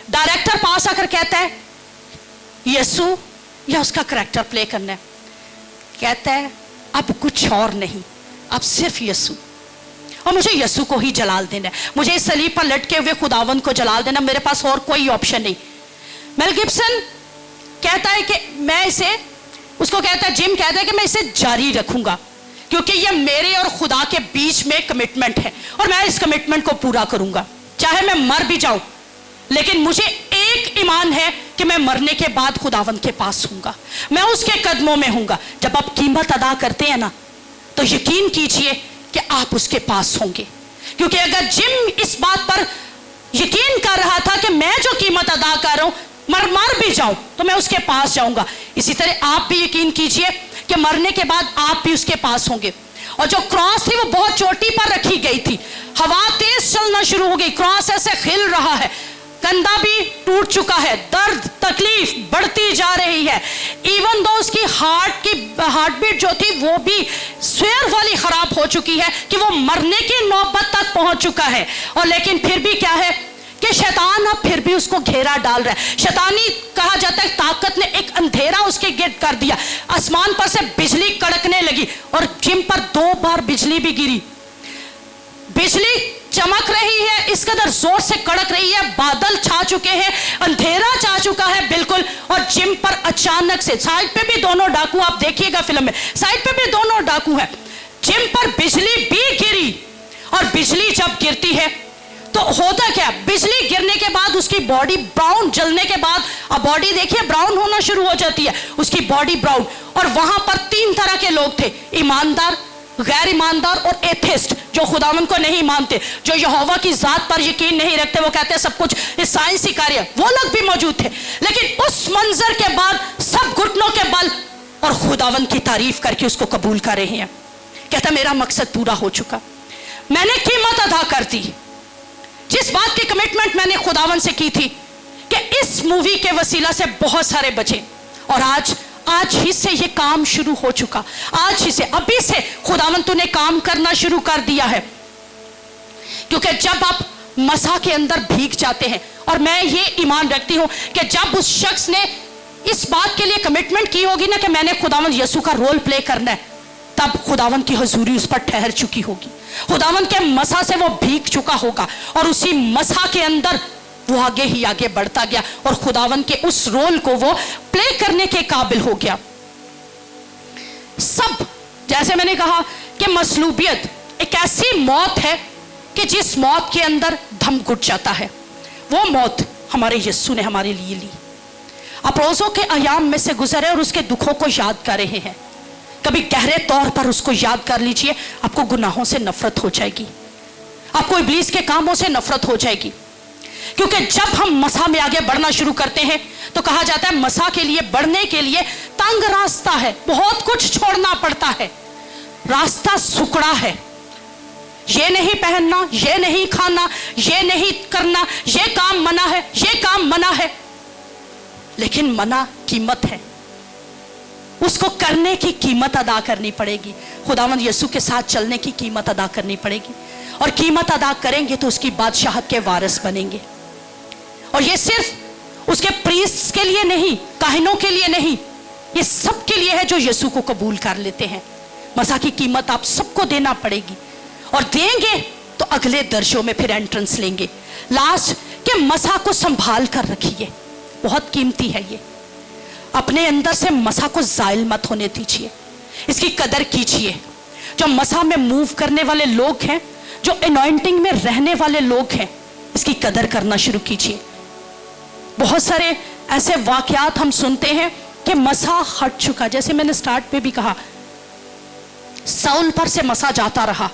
डायरेक्टर पास आकर कहता है यीशु या उसका करैक्टर प्ले करना है। कहता है अब कुछ और नहीं, अब सिर्फ यीशु, और मुझे यीशु को ही जलाल देना है, मुझे इस सलीब पर लटके हुए खुदावंद को जलाल देना, मेरे पास और कोई ऑप्शन नहीं। मेल गिब्सन कहता है कि मैं इसे, उसको कहता है, जिम कहता है कि मैं इसे जारी रखूंगा, क्योंकि ये मेरे और खुदा के बीच में कमिटमेंट है, और मैं इस कमिटमेंट को पूरा करूंगा, चाहे मैं मर भी जाऊं, लेकिन मुझे एक ईमान है कि मैं मरने के बाद खुदावंद के पास हूंगा, मैं उसके कदमों में हूंगा। जब आप कीमत अदा करते हैं ना, तो यकीन कीजिए कि आप उसके पास होंगे, क्योंकि अगर जिम इस बात पर यकीन कर रहा था कि मैं जो कीमत अदा कर रहा हूं, मर भी जाऊं तो मैं उसके पास जाऊंगा, इसी तरह आप भी यकीन कीजिए कि मरने के बाद आप भी उसके पास होंगे। और जो क्रॉस थी वो बहुत चोटी पर रखी गई थी, हवा तेज चलना शुरू हो गई, क्रॉस ऐसे हिल रहा है, कंधा भी टूट चुका है, दर्द तकलीफ बढ़ती जा रही है। इवन दो उसकी हार्ट बीट जो थी वो भी स्वेयर वाली खराब हो चुकी है कि वो मरने की नौबत तक पहुंच चुका है। और लेकिन फिर भी क्या है कि शैतान अब फिर भी उसको घेरा डाल रहा है। शैतानी कहा जाता है ताकत ने एक अंधेरा उसके गिर्द कर दिया, आसमान पर से बिजली कड़कने लगी, और जिम पर 2 बार बिजली भी गिरी। बिजली चमक रही है, इस कदर जोर से कड़क रही है, बादल छा चुके हैं, अंधेरा छा चुका है बिल्कुल। और जिम पर अचानक से, साइड पे भी दोनों डाकू, आप देखिएगा फिल्म में, साइड पे भी दोनों डाकू हैं, जिम पर बिजली भी गिरी। और बिजली जब गिरती है तो तो होता क्या, बिजली गिरने के बाद उसकी बॉडी ब्राउन, जलने के बाद अब बॉडी देखिए ब्राउन होना शुरू हो जाती है, उसकी बॉडी ब्राउन। और वहां पर 3 तरह के लोग थे, ईमानदार, गैर ईमानदार और एथिस्ट, जो खुदावन को नहीं मानते, जो यहोवा की जात पर यकीन नहीं रखते, वो कहते हैं सब कुछ इस साइंसी कार्य, वो लोग भी मौजूद थे। लेकिन उस मंजर के बाद सब घुटनों के बल और खुदावन की तारीफ करके उसको कबूल कर रहे हैं। कहता मेरा मकसद पूरा हो चुका, मैंने कीमत अदा कर दी। जिस बात की कमिटमेंट मैंने खुदावन से की थी कि इस मूवी के वसीला से बहुत सारे बचे, और आज ही से ये काम शुरू हो चुका, आज ही से, अभी से खुदावन तूने काम करना शुरू कर दिया है। क्योंकि जब आप मसा के अंदर भीग जाते हैं, और मैं ये ईमान रखती हूं कि जब उस शख्स ने इस बात के लिए कमिटमेंट की होगी ना कि मैंने खुदावन यीशु का रोल प्ले करना है, तब खुदावन की हुजूरी उस पर ठहर चुकी होगी, खुदावन के मसा से वो भीग चुका होगा, और उसी मसा के अंदर वो आगे ही आगे बढ़ता गया और खुदावन के उस रोल को वो प्ले करने के काबिल हो गया। सब, जैसे मैंने कहा कि मसलूबियत एक ऐसी मौत है कि जिस मौत के अंदर दम घुट जाता है, वो मौत हमारे यीशु ने हमारे लिए ली। आप रोजों के अयाम में से गुजरे और उसके दुखों को याद कर रहे हैं, कभी गहरे तौर पर उसको याद कर लीजिए, आपको गुनाहों से नफरत हो जाएगी, आपको इब्लीस के कामों से नफरत हो जाएगी। क्योंकि जब हम मसा में आगे बढ़ना शुरू करते हैं तो कहा जाता है मसा के लिए बढ़ने के लिए तंग रास्ता है, बहुत कुछ छोड़ना पड़ता है, रास्ता सुकड़ा है, ये नहीं पहनना, ये नहीं खाना, ये नहीं करना, ये काम मना है, ये काम मना है। लेकिन मना कीमत है, उसको करने की कीमत अदा करनी पड़ेगी, खुदावंद यीशु के साथ चलने की कीमत अदा करनी पड़ेगी, और कीमत अदा करेंगे तो उसकी बादशाहत के वारिस बनेंगे। और ये सिर्फ उसके प्रीस्ट के लिए नहीं, काहिनों के लिए नहीं, ये सब के लिए है जो यीशु को कबूल कर लेते हैं। मसा की कीमत आप सबको देना पड़ेगी, और देंगे तो अगले दर्जों में फिर एंट्रेंस लेंगे। लास्ट के मसा को संभाल कर रखिए, बहुत कीमती है ये, अपने अंदर से मसा को जायल मत होने दीजिए, इसकी कदर कीजिए। जो मसा में मूव करने वाले लोग हैं, जो एनॉइंटिंग में रहने वाले लोग हैं, इसकी कदर करना शुरू कीजिए। बहुत सारे ऐसे वाकयात हम सुनते हैं कि मसा हट चुका, जैसे मैंने स्टार्ट पे भी कहा, साउल पर से मसा जाता रहा,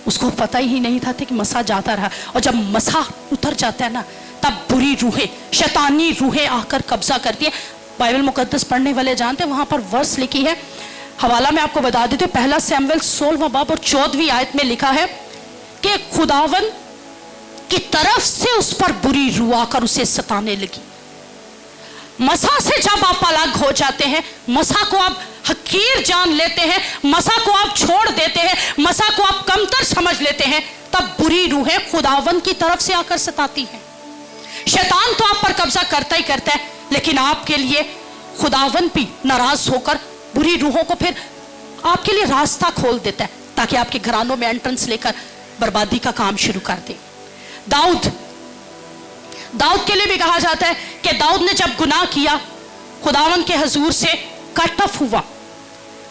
उसको पता ही नहीं था कि मसा जाता रहा, और जब मसा उतर जाता है ना, तब बुरी रूहें, शैतानी रूहें आकर कब्जा करती है। बाइबल मुकद्दस पढ़ने वाले जानते हैं, वहां पर वर्स लिखी है, हवाला में आपको बता देते, 1 शमूएल 16वां बाब और 14वीं आयत में लिखा है कि खुदावन की तरफ से उस पर बुरी रूह आकर उसे सताने लगी। मसा से जब आप अलग हो जाते हैं, मसा को आप हकीर जान लेते हैं, मसा को आप छोड़ देते हैं, मसा को आप कमतर समझ लेते हैं, तब बुरी रूहें खुदावन की तरफ से आकर सताती हैं। शैतान तो आप पर कब्जा करता ही करता है, लेकिन आपके लिए खुदावन भी नाराज होकर बुरी रूहों को फिर आपके लिए रास्ता खोल देता है, ताकि आपके घरानों में एंट्रेंस लेकर बर्बादी का काम शुरू कर दे। दाऊद के लिए भी कहा जाता है कि दाऊद ने जब गुनाह किया, खुदावन के हजूर से कट ऑफ हुआ,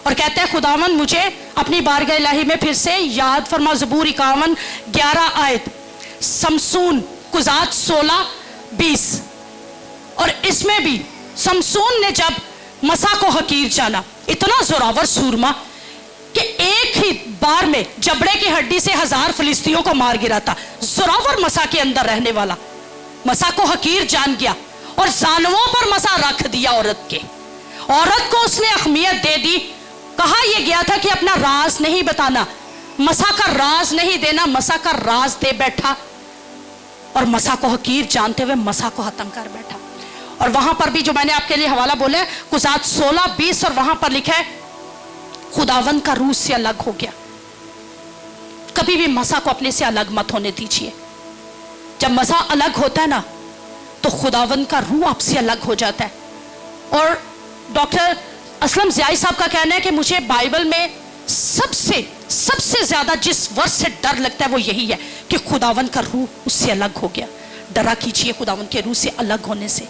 और कहते हैं खुदावन मुझे अपनी बारगाह इलाही में फिर से याद फरमा। ज़बूर 51 11 आयत, समसून कुजात 16-20, और इसमें भी समसून ने जब मसा को हकीर जाना, इतना जोरावर सूरमा कि एक ही बार में जबड़े की हड्डी से 1000 फिलिस्तीनियों को मार गिरा था। जोरावर मसा के अंदर रहने वाला मसा को हकीर जान गया, और जानवों पर मसा रख दिया औरत के। औरत को उसने अहमियत दे दी, कहा यह गया था कि अपना राज नहीं बताना, मसा का राज नहीं देना, मसा का राज दे बैठा, और मसा को हकीर जानते हुए मसा को खत्म कर बैठा। और वहां पर भी जो मैंने आपके लिए हवाला बोला है, कुजात 16-20, और वहां पर लिखा है खुदावन का रूह से अलग हो गया। कभी भी मसा को अपने से अलग मत होने दीजिए। जब मसा अलग होता है ना, तो खुदावन का रूह आपसे अलग हो जाता है। और डॉक्टर असलम ज़ियाई साहब का कहना है कि मुझे बाइबल में सबसे ज्यादा जिस वर्ष से डर लगता है वो यही है कि खुदावन का रूह उससे अलग हो गया। डरा कीजिए खुदावन के रूह से अलग होने से।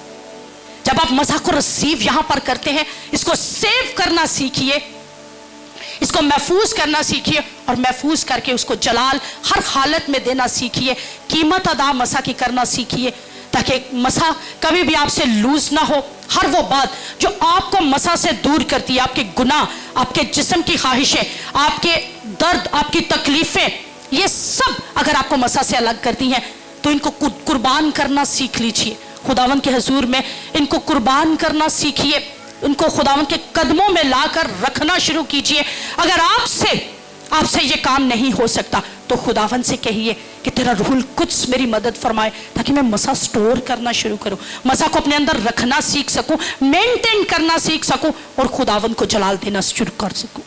जब आप मसा को रिसीव यहां पर करते हैं, इसको सेव करना सीखिए। اس کو محفوظ کرنا سیکھیے اور محفوظ کر کے اس کو جلال ہر حالت میں دینا سیکھیے. قیمت ادا مسا کی کرنا سیکھیے تاکہ مسا کبھی بھی آپ سے لوز نہ ہو. ہر وہ بات جو آپ کو مسا سے دور کرتی ہے، آپ کے گناہ، آپ کے جسم کی خواہشیں، آپ کے درد، آپ کی تکلیفیں، یہ سب اگر آپ کو مسا سے الگ کرتی ہیں تو ان کو قربان کرنا سیکھ لیجیے. خداوند کے حضور میں ان کو قربان کرنا سیکھیے، ان کو خداوند کے قدموں میں لا کر رکھنا شروع کیجیے. اگر آپ سے یہ کام نہیں ہو سکتا تو خداوند سے کہیے کہ تیرا روح القدس میری مدد فرمائے تاکہ میں مسا سٹور کرنا شروع کروں، مسا کو اپنے اندر رکھنا سیکھ سکوں، مینٹین کرنا سیکھ سکوں اور خداوند کو جلال دینا شروع کر سکوں.